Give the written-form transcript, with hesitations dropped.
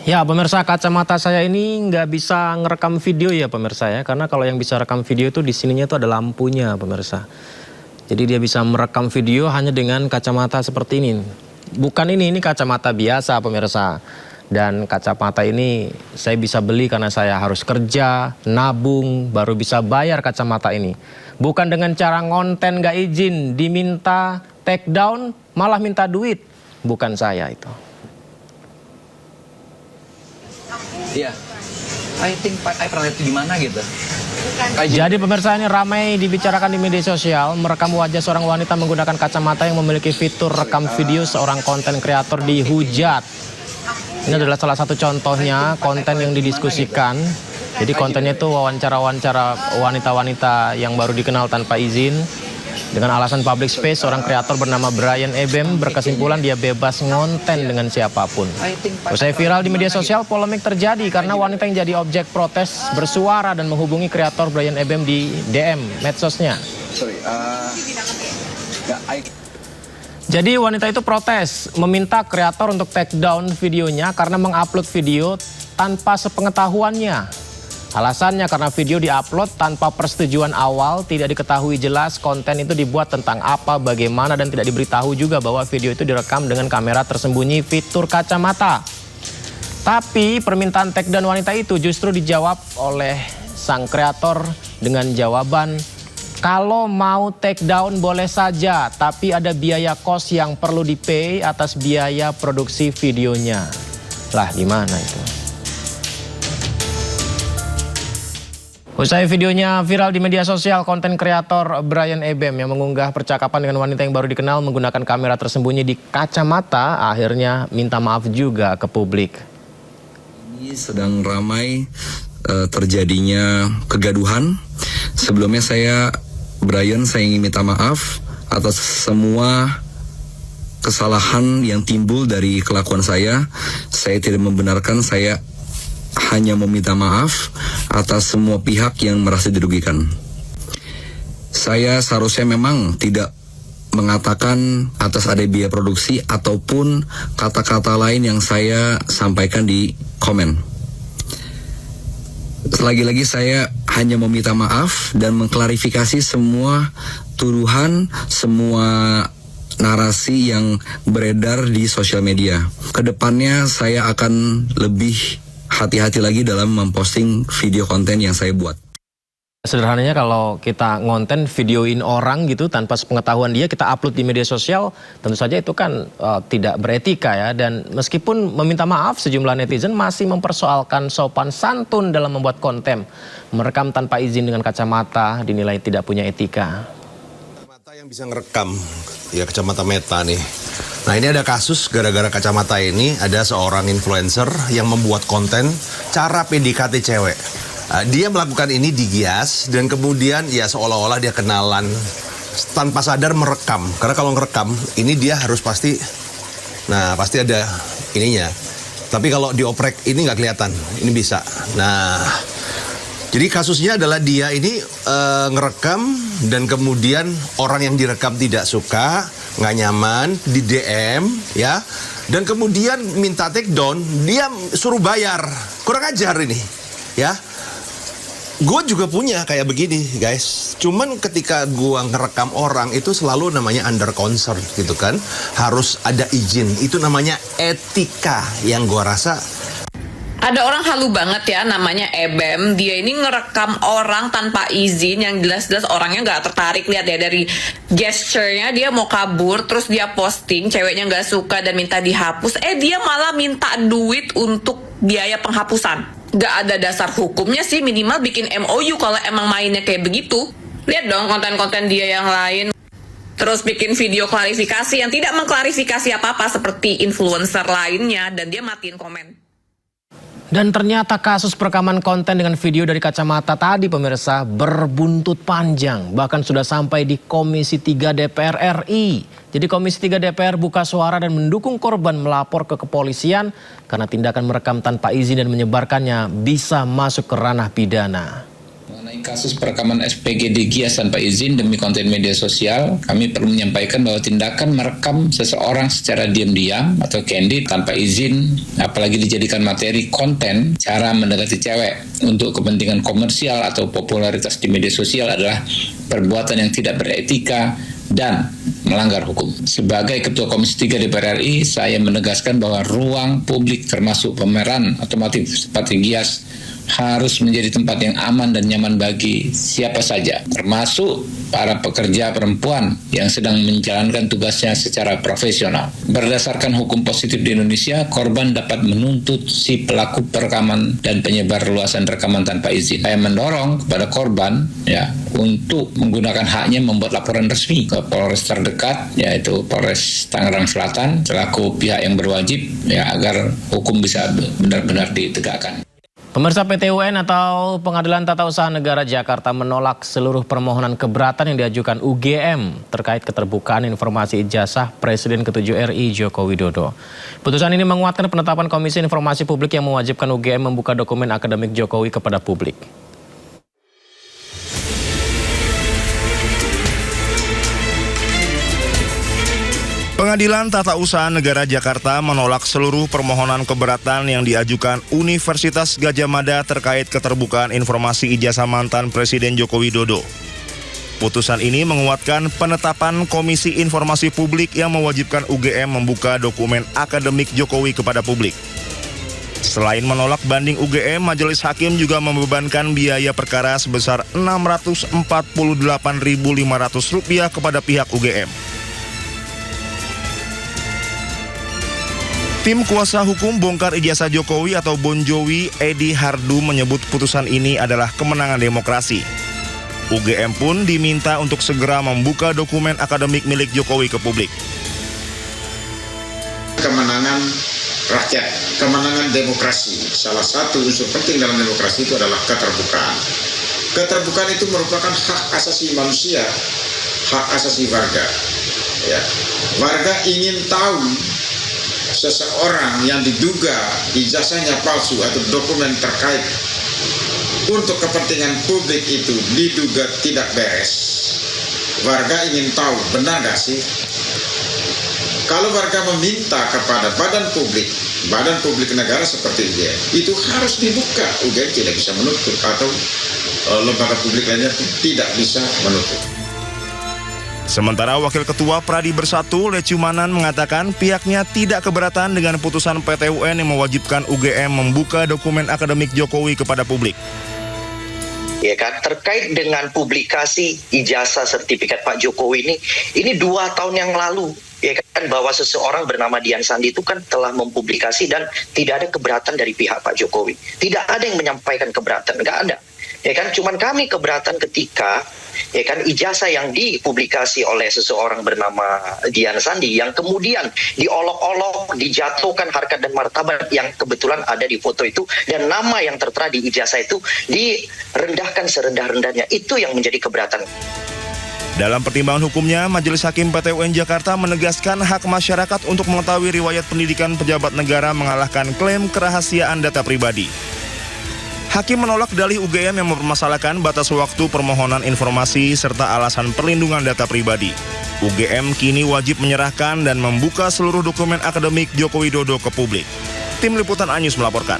Ya pemirsa, kacamata saya ini nggak bisa ngerekam video ya pemirsa ya. Karena kalau yang bisa rekam video itu di sininya itu ada lampunya pemirsa. Jadi dia bisa merekam video hanya dengan kacamata seperti ini. Bukan ini kacamata biasa pemirsa. Dan kacamata ini saya bisa beli karena saya harus kerja, nabung, baru bisa bayar kacamata ini. Bukan dengan cara ngonten nggak izin, diminta take down, malah minta duit. Bukan saya itu. Iya, I pernah lihat di mana gitu. Jadi pemirsa, ini ramai dibicarakan di media sosial, merekam wajah seorang wanita menggunakan kacamata yang memiliki fitur rekam video seorang konten kreator dihujat. Ini adalah salah satu contohnya konten yang didiskusikan. Jadi kontennya itu wawancara-wawancara wanita-wanita yang baru dikenal tanpa izin. Dengan alasan public space, seorang kreator bernama Brian Ebem berkesimpulan dia bebas ngonten dengan siapapun. Usai viral di media sosial, polemik terjadi karena wanita yang jadi objek protes bersuara dan menghubungi kreator Brian Ebem di DM medsosnya. Jadi wanita itu protes, meminta kreator untuk take down videonya karena mengupload video tanpa sepengetahuannya. Alasannya karena video diupload tanpa persetujuan awal, tidak diketahui jelas konten itu dibuat tentang apa, bagaimana, dan tidak diberitahu juga bahwa video itu direkam dengan kamera tersembunyi fitur kacamata. Tapi permintaan take down wanita itu justru dijawab oleh sang kreator dengan jawaban, kalau mau take down boleh saja, tapi ada biaya kos yang perlu di-pay atas biaya produksi videonya. Lah gimana itu? Usai videonya viral di media sosial, konten kreator Brian Ebem yang mengunggah percakapan dengan wanita yang baru dikenal menggunakan kamera tersembunyi di kacamata akhirnya minta maaf juga ke publik. Ini sedang ramai terjadinya kegaduhan. Sebelumnya saya ingin minta maaf atas semua kesalahan yang timbul dari kelakuan saya. Saya tidak membenarkan, saya hanya meminta maaf atas semua pihak yang merasa dirugikan. Saya seharusnya memang tidak mengatakan atas ada biaya produksi ataupun kata-kata lain yang saya sampaikan di komen. Lagi-lagi saya hanya meminta maaf dan mengklarifikasi semua tuduhan, semua narasi yang beredar di sosial media. Kedepannya saya akan lebih hati-hati lagi dalam memposting video konten yang saya buat. Sederhananya kalau kita ngonten videoin orang gitu tanpa sepengetahuan dia, kita upload di media sosial, tentu saja itu kan tidak beretika ya. Dan meskipun meminta maaf, sejumlah netizen masih mempersoalkan sopan santun dalam membuat konten. Merekam tanpa izin dengan kacamata dinilai tidak punya etika. Kacamata yang bisa ngerekam, ya kacamata Meta nih. Nah ini ada kasus gara-gara kacamata ini, ada seorang influencer yang membuat konten cara PDKT cewek. Dia melakukan ini di Gias dan kemudian ya seolah-olah dia kenalan, tanpa sadar merekam. Karena kalau ngerekam ini dia harus pasti ada ininya. Tapi kalau dioprek ini nggak kelihatan, ini bisa. Nah, jadi kasusnya adalah dia ini ngerekam dan kemudian orang yang direkam tidak suka, nggak nyaman, di DM ya, dan kemudian minta take down, dia suruh bayar. Kurang ajar ini ya. Gue juga punya kayak begini guys, cuman ketika gue ngerekam orang itu selalu namanya under concern gitu kan, harus ada izin, itu namanya etika yang gue rasa. Ada orang halu banget ya, namanya Ebem. Dia ini ngerekam orang tanpa izin, yang jelas-jelas orangnya nggak tertarik. Lihat ya dari gesture-nya, dia mau kabur, terus dia posting, ceweknya nggak suka dan minta dihapus. Dia malah minta duit untuk biaya penghapusan. Nggak ada dasar hukumnya sih, minimal bikin MOU kalau emang mainnya kayak begitu. Lihat dong konten-konten dia yang lain. Terus bikin video klarifikasi yang tidak mengklarifikasi apa-apa seperti influencer lainnya, dan dia matiin komen. Dan ternyata kasus perekaman konten dengan video dari kacamata tadi pemirsa berbuntut panjang. Bahkan sudah sampai di Komisi 3 DPR RI. Jadi Komisi 3 DPR buka suara dan mendukung korban melapor ke kepolisian karena tindakan merekam tanpa izin dan menyebarkannya bisa masuk ke ranah pidana. Kasus perekaman SPG di Gias tanpa izin demi konten media sosial, kami perlu menyampaikan bahwa tindakan merekam seseorang secara diam-diam atau candid tanpa izin, apalagi dijadikan materi konten cara mendekati cewek untuk kepentingan komersial atau popularitas di media sosial adalah perbuatan yang tidak beretika dan melanggar hukum. Sebagai Ketua Komisi 3 DPR RI, saya menegaskan bahwa ruang publik termasuk pameran otomotif seperti Gias harus menjadi tempat yang aman dan nyaman bagi siapa saja, termasuk para pekerja perempuan yang sedang menjalankan tugasnya secara profesional. Berdasarkan hukum positif di Indonesia, korban dapat menuntut si pelaku perekaman dan penyebar luasan rekaman tanpa izin. Saya mendorong kepada korban untuk menggunakan haknya membuat laporan resmi ke Polres terdekat, yaitu Polres Tangerang Selatan, selaku pihak yang berwajib agar hukum bisa benar-benar ditegakkan. Pemirsa, PT UN atau Pengadilan Tata Usaha Negara Jakarta menolak seluruh permohonan keberatan yang diajukan UGM terkait keterbukaan informasi ijazah Presiden ke-7 RI Joko Widodo. Putusan ini menguatkan penetapan Komisi Informasi Publik yang mewajibkan UGM membuka dokumen akademik Jokowi kepada publik. Pengadilan Tata Usaha Negara Jakarta menolak seluruh permohonan keberatan yang diajukan Universitas Gadjah Mada terkait keterbukaan informasi ijazah mantan Presiden Joko Widodo. Putusan ini menguatkan penetapan Komisi Informasi Publik yang mewajibkan UGM membuka dokumen akademik Jokowi kepada publik. Selain menolak banding UGM, Majelis Hakim juga membebankan biaya perkara sebesar Rp648.500 kepada pihak UGM. Tim kuasa hukum bongkar ijazah Jokowi atau Bonjowi, Edi Hardu, menyebut putusan ini adalah kemenangan demokrasi. UGM pun diminta untuk segera membuka dokumen akademik milik Jokowi ke publik. Kemenangan rakyat, kemenangan demokrasi. Salah satu unsur penting dalam demokrasi itu adalah keterbukaan. Keterbukaan itu merupakan hak asasi manusia, hak asasi warga. Warga ingin tahu seseorang yang diduga ijazahnya palsu atau dokumen terkait untuk kepentingan publik itu diduga tidak beres. Warga ingin tahu benar nggak sih? Kalau warga meminta kepada badan publik negara seperti UGM, itu harus dibuka. UGM tidak bisa menutup atau lembaga publik lainnya tidak bisa menutup. Sementara Wakil Ketua Pradi Bersatu, Lecumanan, mengatakan pihaknya tidak keberatan dengan putusan PT UN yang mewajibkan UGM membuka dokumen akademik Jokowi kepada publik. Ya kan, terkait dengan publikasi ijazah sertifikat Pak Jokowi ini 2 tahun yang lalu, ya kan, bahwa seseorang bernama Dian Sandi itu kan telah mempublikasi dan tidak ada keberatan dari pihak Pak Jokowi. Tidak ada yang menyampaikan keberatan, nggak ada. Ya kan, cuman kami keberatan ketika ijazah yang dipublikasi oleh seseorang bernama Dian Sandi yang kemudian diolok-olok, dijatuhkan harkat dan martabat yang kebetulan ada di foto itu, dan nama yang tertera di ijazah itu direndahkan serendah-rendahnya. Itu yang menjadi keberatan. Dalam pertimbangan hukumnya, Majelis Hakim PT UN Jakarta menegaskan hak masyarakat untuk mengetahui riwayat pendidikan pejabat negara mengalahkan klaim kerahasiaan data pribadi. Hakim menolak dalih UGM yang mempermasalahkan batas waktu permohonan informasi serta alasan perlindungan data pribadi. UGM kini wajib menyerahkan dan membuka seluruh dokumen akademik Joko Widodo ke publik. Tim Liputan Anyus melaporkan.